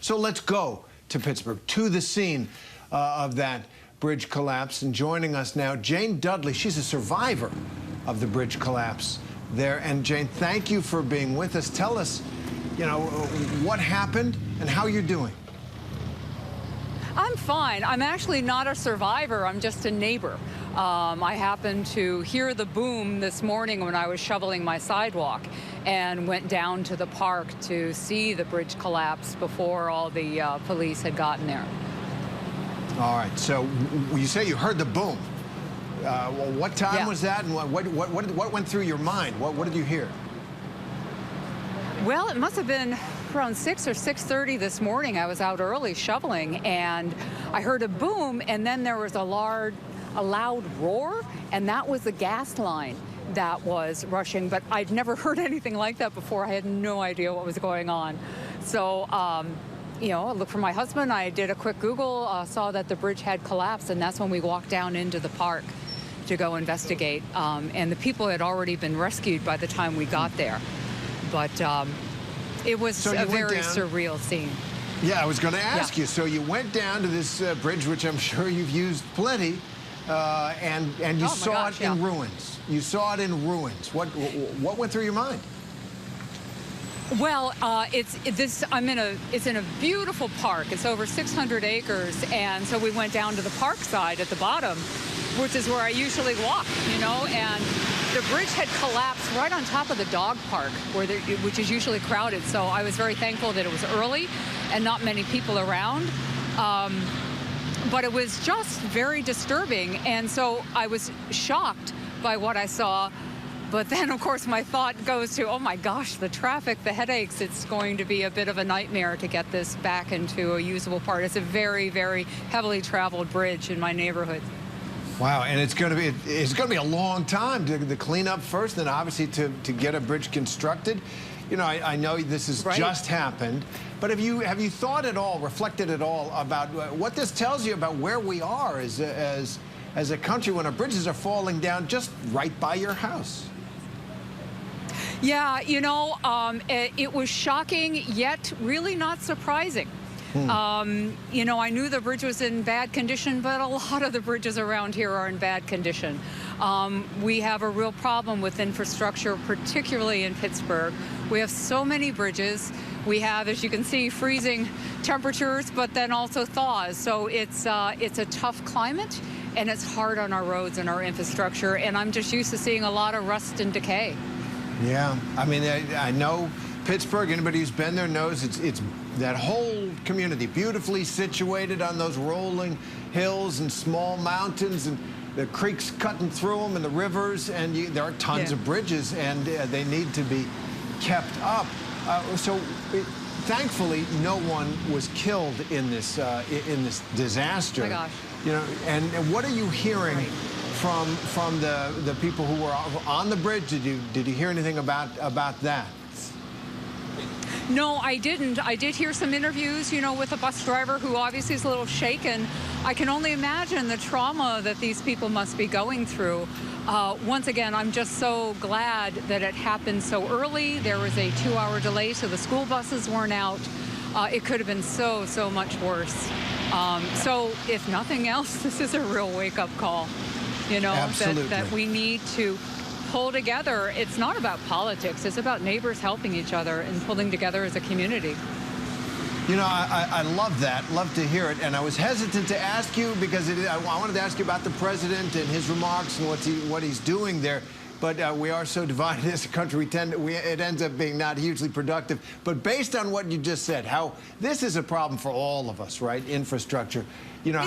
So let's go to Pittsburgh, to the scene of that bridge collapse. And joining us now, Jane Dudley. She's a survivor of the bridge collapse there. And Jane, thank you for being with us. Tell us, you know, what happened and how you're doing. I'm fine. I'm actually not a survivor. I'm just a neighbor. I happened to hear the boom this morning when I was shoveling my sidewalk and went down to the park to see the bridge collapse before all the police had gotten there. All right. So you say you heard the boom. Well, what time was that, and what went through your mind? What did you hear? Well, it must have been around 6 or 6:30 this morning. I was out early shoveling, and I heard a boom, and then there was a loud roar, and that was the gas line that was rushing. But I'd never heard anything like that before. I had no idea what was going on. So, you know, I looked for my husband. I did a quick Google, saw that the bridge had collapsed, and that's when we walked down into the park to go investigate. And the people had already been rescued by the time we got there. But it was a very surreal scene. Yeah, I was going to ask you. So you went down to this bridge, which I'm sure you've used plenty, and you saw it in ruins. You saw it in ruins. What went through your mind? Well, it's in a beautiful park. It's over 600 acres, and so we went down to the park side at the bottom, which is where I usually walk, you know, and the bridge had collapsed right on top of the dog park, which is usually crowded. So I was very thankful that it was early and not many people around. But it was just very disturbing. And so I was shocked by what I saw. But then, of course, my thought goes to, oh, my gosh, the traffic, the headaches. It's going to be a bit of a nightmare to get this back into a usable part. It's a very, very heavily traveled bridge in my neighborhood. Wow, and it's going to be a long time to clean up first, and obviously to get a bridge constructed. You know, I know this has just happened, but have you thought at all, reflected at all about what this tells you about where we are as a country when our bridges are falling down just right by your house? Yeah, you know, it was shocking, yet really not surprising. You know, I knew the bridge was in bad condition, but a lot of the bridges around here are in bad condition. We have a real problem with infrastructure, particularly in Pittsburgh. We have so many bridges. We have, as you can see, freezing temperatures, but then also thaws. So it's a tough climate, and it's hard on our roads and our infrastructure. And I'm just used to seeing a lot of rust and decay. Yeah, I mean, I know Pittsburgh, anybody who's been there knows it's that whole community beautifully situated on those rolling hills and small mountains, and the creeks cutting through them and the rivers, and there are tons of bridges, and they need to be kept up. So thankfully, no one was killed in this disaster. Oh my gosh. You know, and what are you hearing from the people who were on the bridge? Did you hear anything about that? No, I didn't. I did hear some interviews, you know, with a bus driver who obviously is a little shaken. I can only imagine the trauma that these people must be going through. Once again, I'm just so glad that it happened so early. There was a 2-hour delay, so the school buses weren't out. It could have been so much worse. So if nothing else, this is a real wake-up call, you know, that we need to pull together. It's not about politics. It's about neighbors helping each other and pulling together as a community. You know, I love that. Love to hear it. And I was hesitant to ask you because I wanted to ask you about the president and his remarks and what he's doing there. But we are so divided as a country, it ends up being not hugely productive. But based on what you just said, how this is a problem for all of us, right? Infrastructure. You know,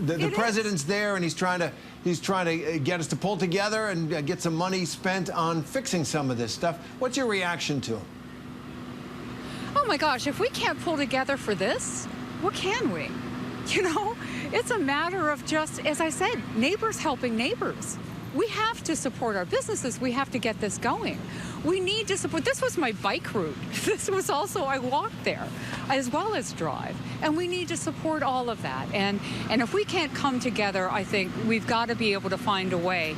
the president's there, and he's trying to get us to pull together and get some money spent on fixing some of this stuff. What's your reaction to him? Oh my gosh, if we can't pull together for this, what can we? You know, it's a matter of just, as I said, neighbors helping neighbors. We have to support our businesses. We have to get this going. We need to support. This was my bike route. This was also, I walked there as well as drive. And we need to support all of that. And if we can't come together, I think we've got to be able to find a way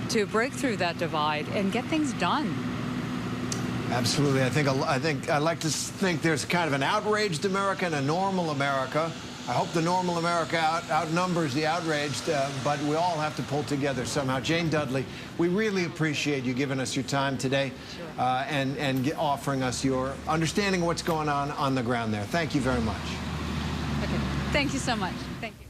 to break through that divide and get things done. Absolutely. I like to think there's kind of an outraged America and a normal America. I hope the normal America outnumbers the outraged, but we all have to pull together somehow. Jane Dudley, we really appreciate you giving us your time today. Sure. and offering us your understanding of what's going on the ground there. Thank you very much. Okay. Thank you so much. Thank you.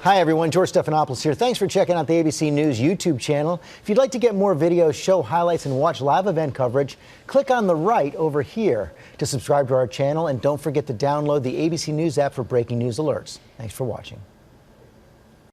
Hi, everyone. George Stephanopoulos here. Thanks for checking out the ABC News YouTube channel. If you'd like to get more videos, show highlights, and watch live event coverage, click on the right over here to subscribe to our channel. And don't forget to download the ABC News app for breaking news alerts. Thanks for watching.